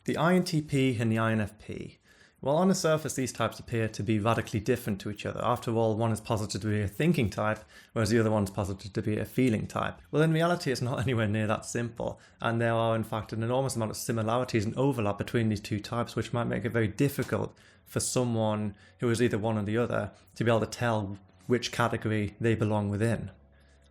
The INTP and the INFP. Well, on the surface, these types appear to be radically different to each other. After all, one is posited to be a thinking type, whereas the other one is posited to be a feeling type. Well, in reality, it's not anywhere near that simple, and there are, in fact, an enormous amount of similarities and overlap between these two types, which might make it very difficult for someone who is either one or the other to be able to tell which category they belong within.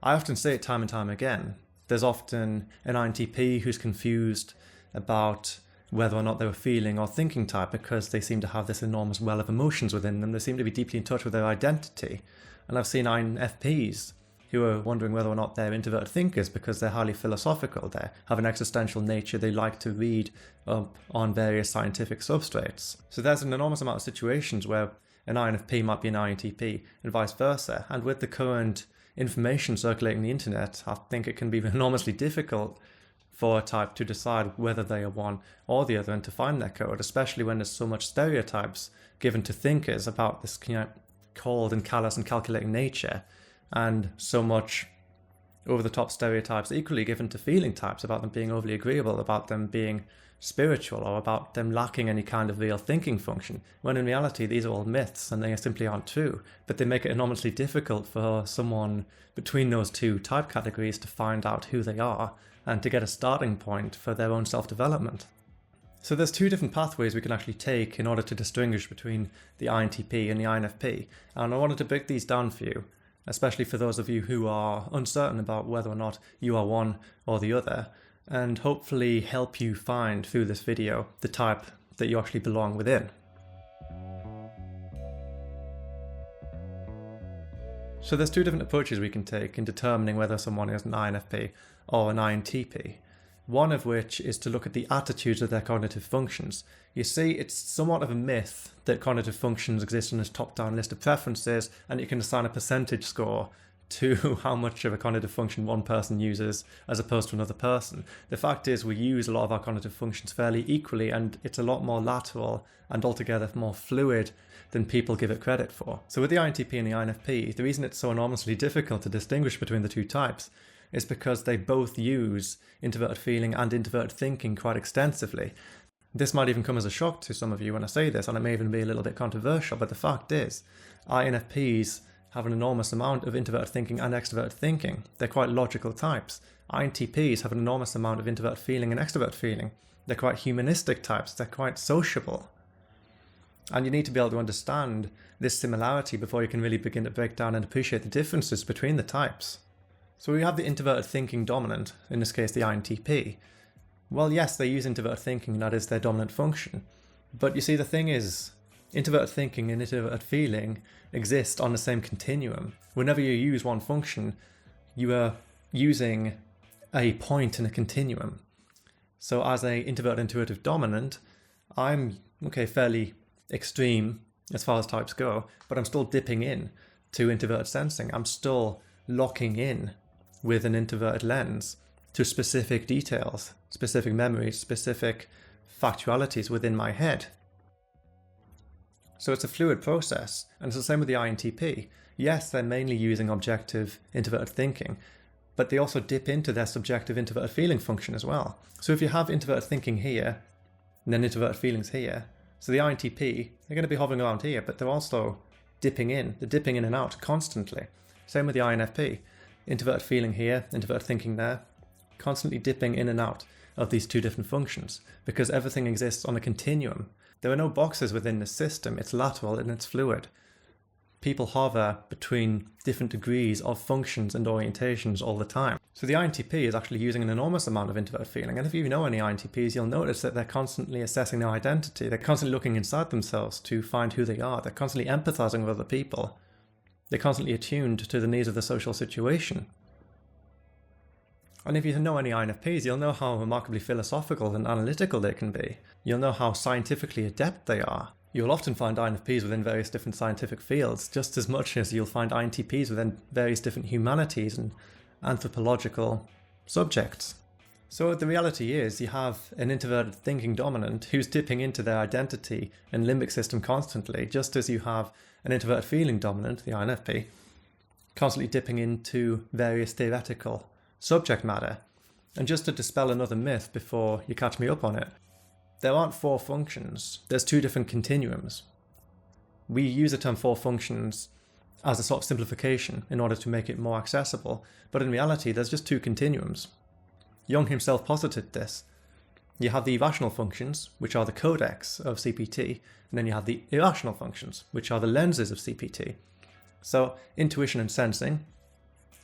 I often say it time and time again. There's often an INTP who's confused about whether or not they're a feeling or thinking type because they seem to have this enormous well of emotions within them. They seem to be deeply in touch with their identity. And I've seen INFPs who are wondering whether or not they're introverted thinkers because they're highly philosophical. They have an existential nature. They like to read on various scientific substrates. So there's an enormous amount of situations where an INFP might be an INTP and vice versa. And with the current information circulating the internet, I think it can be enormously difficult for a type to decide whether they are one or the other and to find their code, especially when there's so much stereotypes given to thinkers about this cold and callous and calculating nature, and so much over-the-top stereotypes equally given to feeling types about them being overly agreeable, about them being spiritual, or about them lacking any kind of real thinking function, when in reality these are all myths and they simply aren't true, but they make it enormously difficult for someone between those two type categories to find out who they are and to get a starting point for their own self-development. So there's two different pathways we can actually take in order to distinguish between the INTP and the INFP, and I wanted to break these down for you, especially for those of you who are uncertain about whether or not you are one or the other, and hopefully help you find through this video the type that you actually belong within. So there's two different approaches we can take in determining whether someone is an INFP or an INTP. One of which is to look at the attitudes of their cognitive functions. You see, it's somewhat of a myth that cognitive functions exist in this top-down list of preferences, and you can assign a percentage score to how much of a cognitive function one person uses as opposed to another person. The fact is, we use a lot of our cognitive functions fairly equally, and it's a lot more lateral and altogether more fluid than people give it credit for. So with the INTP and the INFP, the reason it's so enormously difficult to distinguish between the two types is because they both use introverted feeling and introverted thinking quite extensively. This might even come as a shock to some of you when I say this, and it may even be a little bit controversial, but the fact is, INFPs have an enormous amount of introverted thinking and extroverted thinking. They're quite logical types. INTPs have an enormous amount of introverted feeling and extroverted feeling. They're quite humanistic types. They're quite sociable. And you need to be able to understand this similarity before you can really begin to break down and appreciate the differences between the types. So we have the introverted thinking dominant, in this case the INTP. Well, yes, they use introverted thinking, that is their dominant function. But you see, the thing is, introverted thinking and introverted feeling exist on the same continuum. Whenever you use one function, you are using a point in a continuum. So as an introverted intuitive dominant, I'm fairly extreme as far as types go, but I'm still dipping in to introverted sensing. I'm still locking in with an introverted lens to specific details, specific memories, specific factualities within my head. So it's a fluid process, and it's the same with the INTP. Yes, they're mainly using objective introverted thinking, but they also dip into their subjective introverted feeling function as well. So if you have introverted thinking here, and then introverted feelings here, so the INTP, they're going to be hovering around here, but they're also dipping in. They're dipping in and out constantly. Same with the INFP. Introverted feeling here, introverted thinking there, constantly dipping in and out of these two different functions because everything exists on a continuum. There are no boxes within the system. It's lateral and it's fluid. People hover between different degrees of functions and orientations all the time. So the INTP is actually using an enormous amount of introverted feeling. And if you know any INTPs, you'll notice that they're constantly assessing their identity. They're constantly looking inside themselves to find who they are. They're constantly empathizing with other people. They're constantly attuned to the needs of the social situation. And if you know any INFPs, you'll know how remarkably philosophical and analytical they can be. You'll know how scientifically adept they are. You'll often find INFPs within various different scientific fields, just as much as you'll find INTPs within various different humanities and anthropological subjects. So the reality is you have an introverted thinking dominant who's dipping into their identity and limbic system constantly, just as you have an introverted feeling dominant, the INFP, constantly dipping into various theoretical subject matter. And just to dispel another myth before you catch me up on it, there aren't four functions. There's two different continuums. We use the term four functions as a sort of simplification in order to make it more accessible, but in reality there's just two continuums. Jung himself posited this. You have the rational functions, which are the codex of CPT, and then you have the irrational functions, which are the lenses of CPT. So intuition and sensing,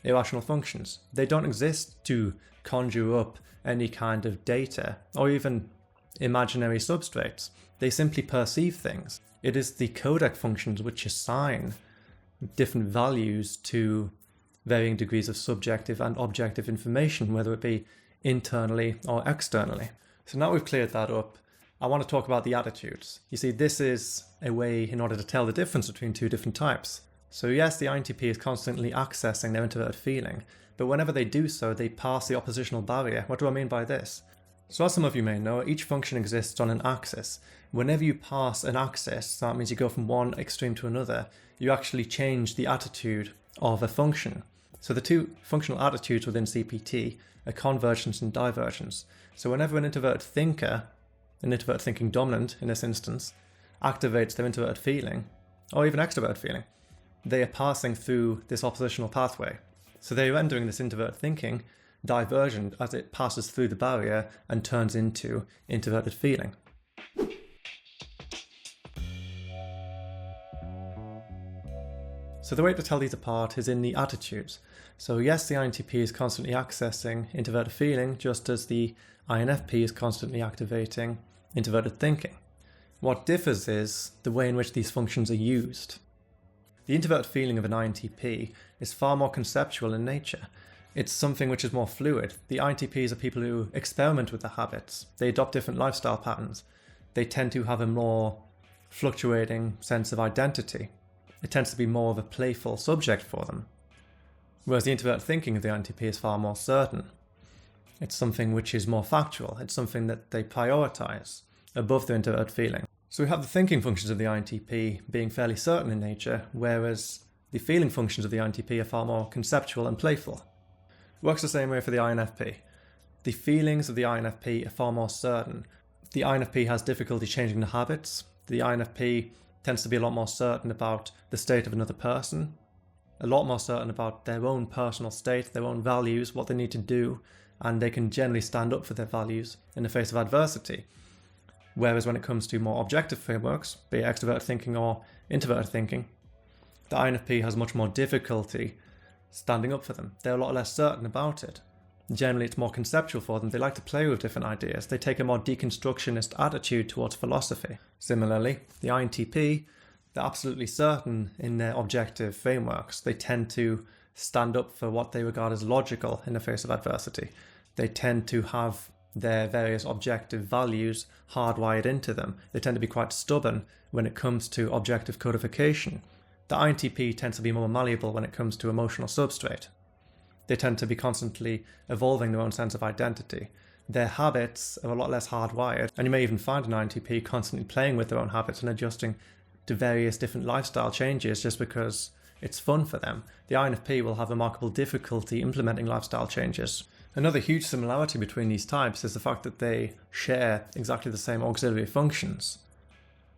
irrational functions, they don't exist to conjure up any kind of data or even imaginary substrates. They simply perceive things. It is the codec functions which assign different values to varying degrees of subjective and objective information, whether it be internally or externally. So now we've cleared that up, I want to talk about the attitudes. You see, this is a way in order to tell the difference between two different types. So yes, the INTP is constantly accessing their introverted feeling, but whenever they do so, they pass the oppositional barrier. What do I mean by this? So as some of you may know, each function exists on an axis. Whenever you pass an axis, that means you go from one extreme to another, you actually change the attitude of a function. So the two functional attitudes within CPT are convergence and divergence. So whenever an introverted thinker, an introverted thinking dominant in this instance, activates their introverted feeling, or even extroverted feeling, they are passing through this oppositional pathway. So they are rendering this introverted thinking divergent as it passes through the barrier and turns into introverted feeling. So the way to tell these apart is in the attitudes. So yes, the INTP is constantly accessing introverted feeling, just as the INFP is constantly activating introverted thinking. What differs is the way in which these functions are used. The introverted feeling of an INTP is far more conceptual in nature. It's something which is more fluid. The INTPs are people who experiment with their habits. They adopt different lifestyle patterns. They tend to have a more fluctuating sense of identity. It tends to be more of a playful subject for them. Whereas the introverted thinking of the INTP is far more certain. It's something which is more factual. It's something that they prioritize above the introverted feeling. So we have the thinking functions of the INTP being fairly certain in nature, whereas the feeling functions of the INTP are far more conceptual and playful. Works the same way for the INFP. The feelings of the INFP are far more certain. The INFP has difficulty changing the habits. The INFP tends to be a lot more certain about the state of another person, a lot more certain about their own personal state, their own values, what they need to do, and they can generally stand up for their values in the face of adversity. Whereas when it comes to more objective frameworks, be it extroverted thinking or introverted thinking, the INFP has much more difficulty standing up for them. They're a lot less certain about it. Generally, it's more conceptual for them. They like to play with different ideas. They take a more deconstructionist attitude towards philosophy. Similarly, the INTP, they're absolutely certain in their objective frameworks. They tend to stand up for what they regard as logical in the face of adversity. They tend to have their various objective values hardwired into them. They tend to be quite stubborn when it comes to objective codification. The INTP tends to be more malleable when it comes to emotional substrate. They tend to be constantly evolving their own sense of identity. Their habits are a lot less hardwired, and you may even find an INTP constantly playing with their own habits and adjusting to various different lifestyle changes just because it's fun for them. The INFP will have remarkable difficulty implementing lifestyle changes. Another huge similarity between these types is the fact that they share exactly the same auxiliary functions.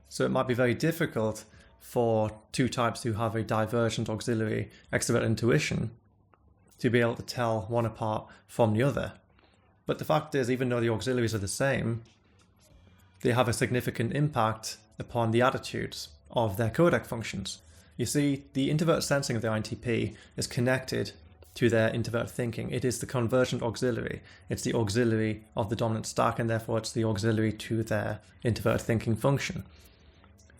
So it might be very difficult for two types who have a divergent auxiliary extrovert intuition to be able to tell one apart from the other. But the fact is, even though the auxiliaries are the same, they have a significant impact upon the attitudes of their codec functions. You see, the introvert sensing of the INTP is connected to their introvert thinking. It is the convergent auxiliary. It's the auxiliary of the dominant stack, and therefore it's the auxiliary to their introvert thinking function.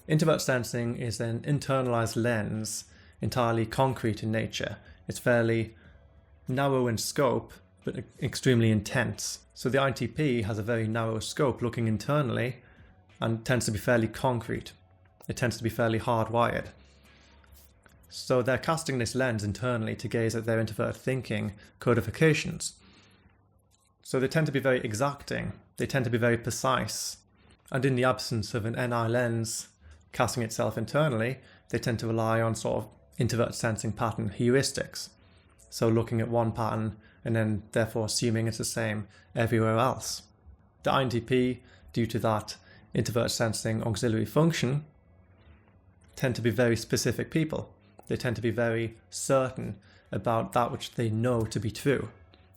Introvert sensing is an internalized lens, entirely concrete in nature. It's fairly narrow in scope, but extremely intense. So the INTP has a very narrow scope looking internally and tends to be fairly concrete. It tends to be fairly hardwired. So they're casting this lens internally to gaze at their introvert thinking codifications. So they tend to be very exacting. They tend to be very precise. And in the absence of an NI lens casting itself internally, they tend to rely on sort of introvert sensing pattern heuristics. So looking at one pattern and then therefore assuming it's the same everywhere else. The INTP due to that introvert sensing auxiliary function, tend to be very specific people. They tend to be very certain about that which they know to be true,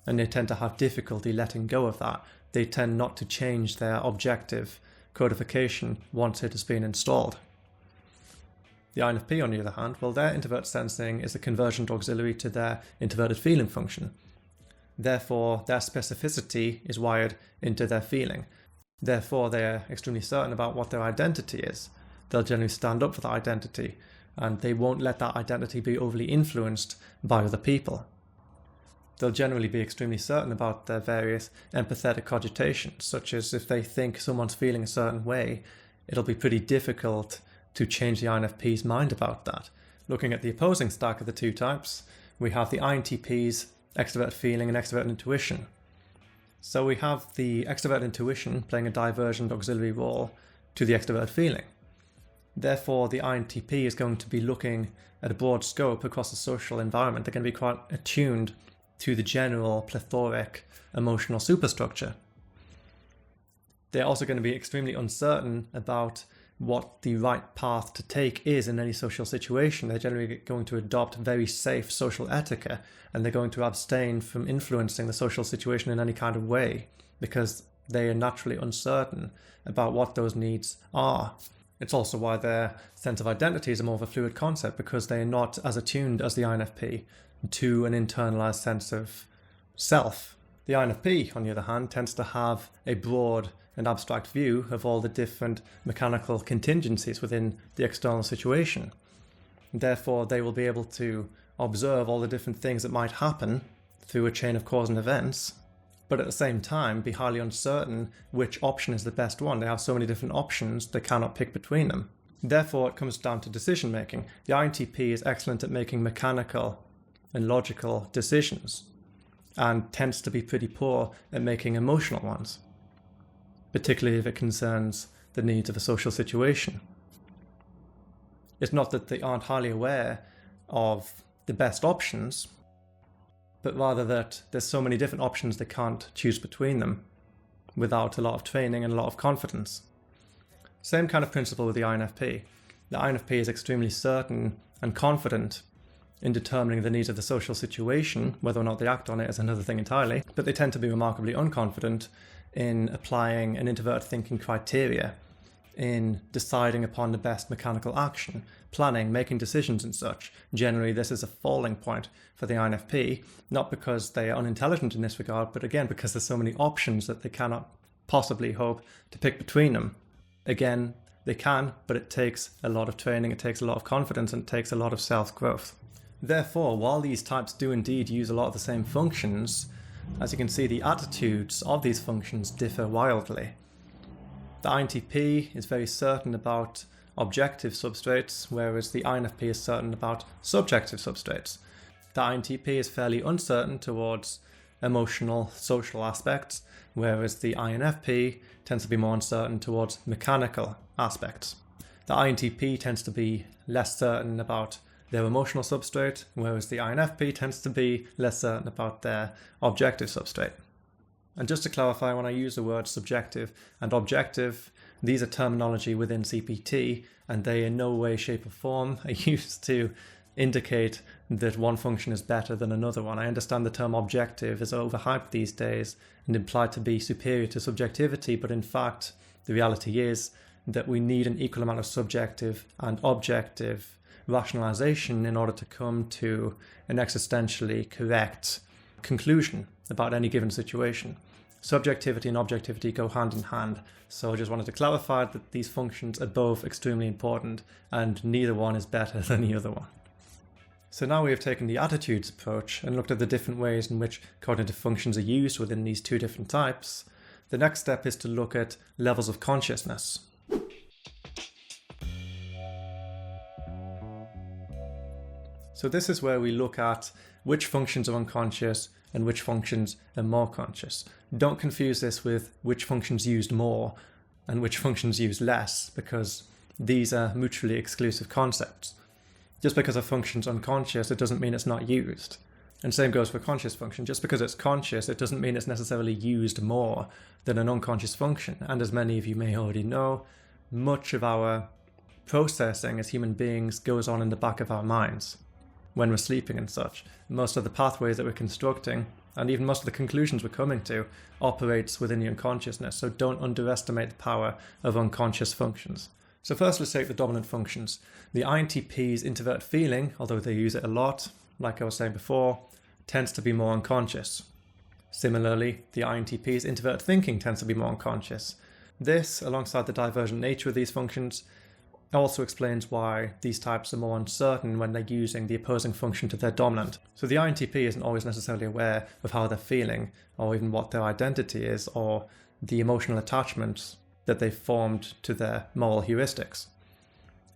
and they tend to have difficulty letting go of that. They tend not to change their objective codification once it has been installed. The INFP, on the other hand, well, their introvert sensing is a convergent auxiliary to their introverted feeling function. Therefore, their specificity is wired into their feeling. Therefore, they are extremely certain about what their identity is. They'll generally stand up for that identity, and they won't let that identity be overly influenced by other people. They'll generally be extremely certain about their various empathetic cogitations, such as if they think someone's feeling a certain way, it'll be pretty difficult to change the INFP's mind about that. Looking at the opposing stack of the two types, we have the INTP's extrovert feeling and extrovert intuition. So we have the extrovert intuition playing a divergent auxiliary role to the extrovert feeling. Therefore, the INTP is going to be looking at a broad scope across the social environment. They're going to be quite attuned to the general plethoric emotional superstructure. They're also going to be extremely uncertain about what the right path to take is in any social situation. They're generally going to adopt very safe social etiquette, and they're going to abstain from influencing the social situation in any kind of way because they are naturally uncertain about what those needs are. It's also why their sense of identity is a more of a fluid concept, because they are not as attuned as the INFP to an internalized sense of self. The INFP, on the other hand, tends to have a broad and abstract view of all the different mechanical contingencies within the external situation. Therefore, they will be able to observe all the different things that might happen through a chain of cause and events, but at the same time be highly uncertain which option is the best one. They have so many different options, they cannot pick between them. Therefore, it comes down to decision making. The INTP is excellent at making mechanical and logical decisions, and tends to be pretty poor at making emotional ones, particularly if it concerns the needs of a social situation. It's not that they aren't highly aware of the best options, but rather that there's so many different options they can't choose between them without a lot of training and a lot of confidence. Same kind of principle with the INFP. The INFP is extremely certain and confident in determining the needs of the social situation. Whether or not they act on it is another thing entirely, but they tend to be remarkably unconfident in applying an introvert thinking criteria, in deciding upon the best mechanical action, planning, making decisions and such. Generally, this is a falling point for the INFP, not because they are unintelligent in this regard, but again, because there's so many options that they cannot possibly hope to pick between them. Again, they can, but it takes a lot of training, it takes a lot of confidence, and it takes a lot of self-growth. Therefore, while these types do indeed use a lot of the same functions, as you can see, the attitudes of these functions differ wildly. The INTP is very certain about objective substrates, whereas the INFP is certain about subjective substrates. The INTP is fairly uncertain towards emotional, social aspects, whereas the INFP tends to be more uncertain towards mechanical aspects. The INTP tends to be less certain about their emotional substrate, whereas the INFP tends to be less certain about their objective substrate. And just to clarify, when I use the words subjective and objective, these are terminology within CPT, and they in no way, shape or form are used to indicate that one function is better than another one. I understand the term objective is overhyped these days and implied to be superior to subjectivity, but in fact, the reality is that we need an equal amount of subjective and objective rationalization in order to come to an existentially correct conclusion about any given situation. Subjectivity and objectivity go hand in hand, so I just wanted to clarify that these functions are both extremely important and neither one is better than the other one. So now we have taken the attitudes approach and looked at the different ways in which cognitive functions are used within these two different types. The next step is to look at levels of consciousness. So this is where we look at which functions are unconscious and which functions are more conscious. Don't confuse this with which functions used more and which functions used less, because these are mutually exclusive concepts. Just because a function's unconscious, it doesn't mean it's not used. And same goes for conscious function. Just because it's conscious, it doesn't mean it's necessarily used more than an unconscious function. And as many of you may already know, much of our processing as human beings goes on in the back of our minds when we're sleeping and such. Most of the pathways that we're constructing, and even most of the conclusions we're coming to, operates within the unconsciousness. So don't underestimate the power of unconscious functions. So first, let's take the dominant functions. The INTP's introvert feeling, although they use it a lot, like I was saying before, tends to be more unconscious. Similarly, the INTP's introvert thinking tends to be more unconscious. This, alongside the divergent nature of these functions, also explains why these types are more uncertain when they're using the opposing function to their dominant. So the INTP isn't always necessarily aware of how they're feeling, or even what their identity is, or the emotional attachments that they've formed to their moral heuristics.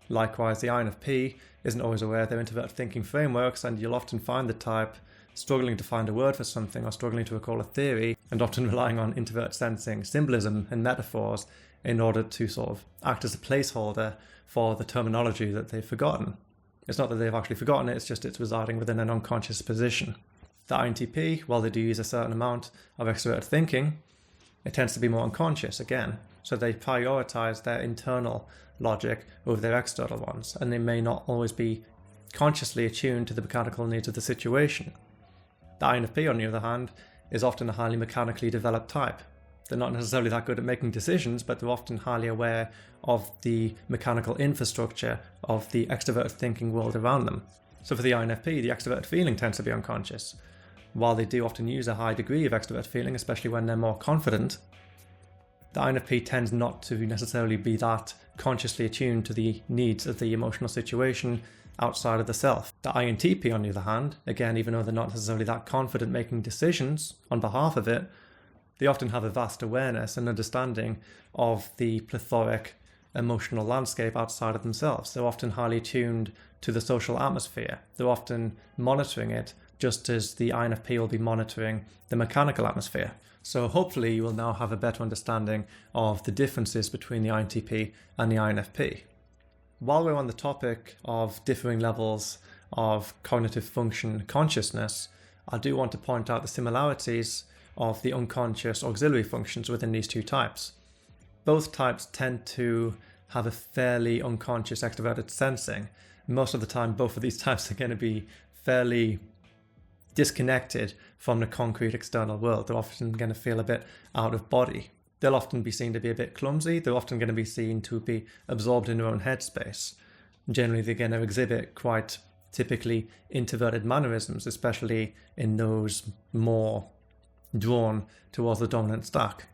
Likewise, the INFP isn't always aware of their introvert thinking frameworks, and you'll often find the type struggling to find a word for something or struggling to recall a theory, and often relying on introvert sensing symbolism and metaphors in order to sort of act as a placeholder for the terminology that they've forgotten. It's not that they've actually forgotten it, it's just it's residing within an unconscious position. The INTP, while they do use a certain amount of extrovert thinking, it tends to be more unconscious again. So they prioritize their internal logic over their external ones, and they may not always be consciously attuned to the mechanical needs of the situation. The INFP, on the other hand, is often a highly mechanically developed type. They're not necessarily that good at making decisions, but they're often highly aware of the mechanical infrastructure of the extrovert thinking world around them. So for the INFP, the extrovert feeling tends to be unconscious. While they do often use a high degree of extrovert feeling, especially when they're more confident, the INFP tends not to necessarily be that consciously attuned to the needs of the emotional situation outside of the self. The INTP, on the other hand, again, even though they're not necessarily that confident making decisions on behalf of it, they often have a vast awareness and understanding of the plethoric emotional landscape outside of themselves. They're often highly tuned to the social atmosphere. They're often monitoring it, just as the INFP will be monitoring the mechanical atmosphere. So hopefully you will now have a better understanding of the differences between the INTP and the INFP. While we're on the topic of differing levels of cognitive function consciousness, I do want to point out the similarities of the unconscious auxiliary functions within these two types. Both types tend to have a fairly unconscious extroverted sensing. Most of the time, both of these types are going to be fairly disconnected from the concrete external world. They're often going to feel a bit out of body. They'll often be seen to be a bit clumsy. They're often going to be seen to be absorbed in their own headspace. Generally, they're going to exhibit quite typically introverted mannerisms, especially in those more drawn towards the dominant stack.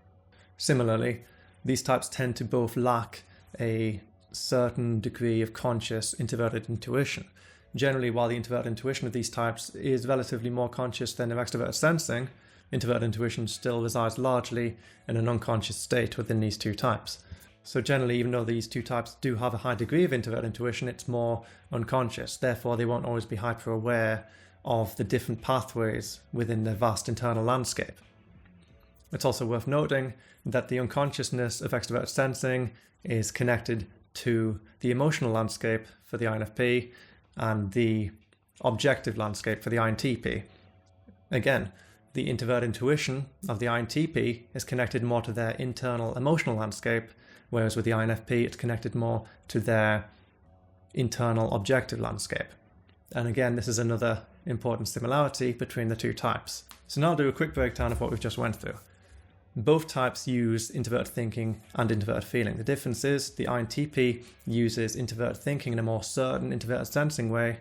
Similarly, these types tend to both lack a certain degree of conscious introverted intuition. Generally, while the introverted intuition of these types is relatively more conscious than their extroverted sensing, introverted intuition still resides largely in an unconscious state within these two types. So generally, even though these two types do have a high degree of introverted intuition, it's more unconscious. Therefore, they won't always be hyper aware of the different pathways within their vast internal landscape. It's also worth noting that the unconsciousness of extroverted sensing is connected to the emotional landscape for the INFP and the objective landscape for the INTP. Again, the introvert intuition of the INTP is connected more to their internal emotional landscape, whereas with the INFP it's connected more to their internal objective landscape. And again, this is another important similarity between the two types. So now I'll do a quick breakdown of what we've just went through. Both types use introvert thinking and introvert feeling. The difference is the INTP uses introvert thinking in a more certain introvert sensing way,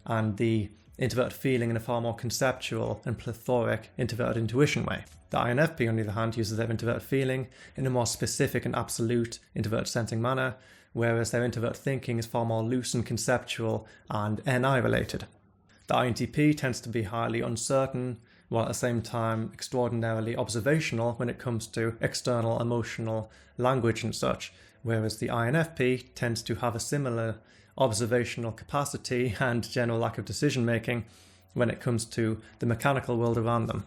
and the introvert feeling in a far more conceptual and plethoric introvert intuition way. The INFP, on the other hand, uses their introvert feeling in a more specific and absolute introvert sensing manner, whereas their introvert thinking is far more loose and conceptual and NI related. The INTP tends to be highly uncertain, while at the same time extraordinarily observational when it comes to external emotional language and such, whereas the INFP tends to have a similar observational capacity and general lack of decision making when it comes to the mechanical world around them.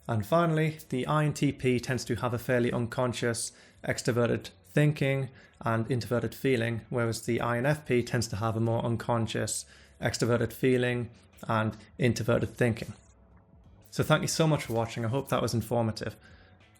And finally, the INTP tends to have a fairly unconscious extroverted thinking and introverted feeling, whereas the INFP tends to have a more unconscious extroverted feeling and introverted thinking. So thank you so much for watching. I hope that was informative.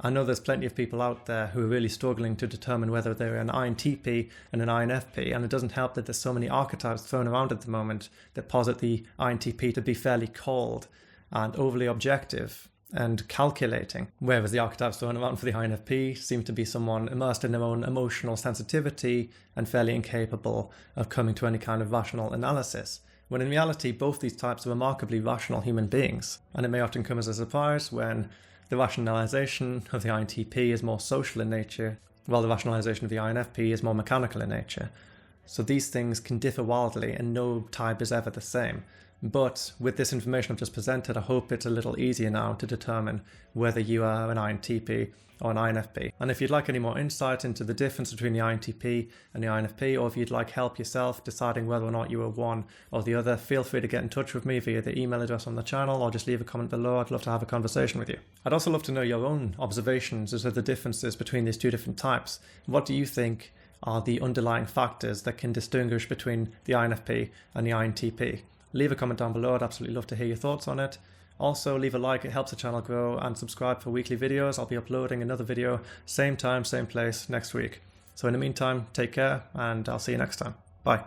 I know there's plenty of people out there who are really struggling to determine whether they're an INTP and an INFP, and it doesn't help that there's so many archetypes thrown around at the moment that posit the INTP to be fairly cold and overly objective and calculating, whereas the archetypes thrown around for the INFP seem to be someone immersed in their own emotional sensitivity and fairly incapable of coming to any kind of rational analysis. When in reality, both these types are remarkably rational human beings, and it may often come as a surprise when the rationalization of the INTP is more social in nature, while the rationalization of the INFP is more mechanical in nature. So these things can differ wildly, and no type is ever the same. But with this information I've just presented, I hope it's a little easier now to determine whether you are an INTP or an INFP. And if you'd like any more insight into the difference between the INTP and the INFP, or if you'd like help yourself deciding whether or not you are one or the other, feel free to get in touch with me via the email address on the channel, or just leave a comment below. I'd love to have a conversation with you. I'd also love to know your own observations as to the differences between these two different types. What do you think are the underlying factors that can distinguish between the INFP and the INTP? Leave a comment down below. I'd absolutely love to hear your thoughts on it. Also, leave a like, it helps the channel grow, and subscribe for weekly videos. I'll be uploading another video, same time, same place, next week. So in the meantime, take care, and I'll see you next time. Bye.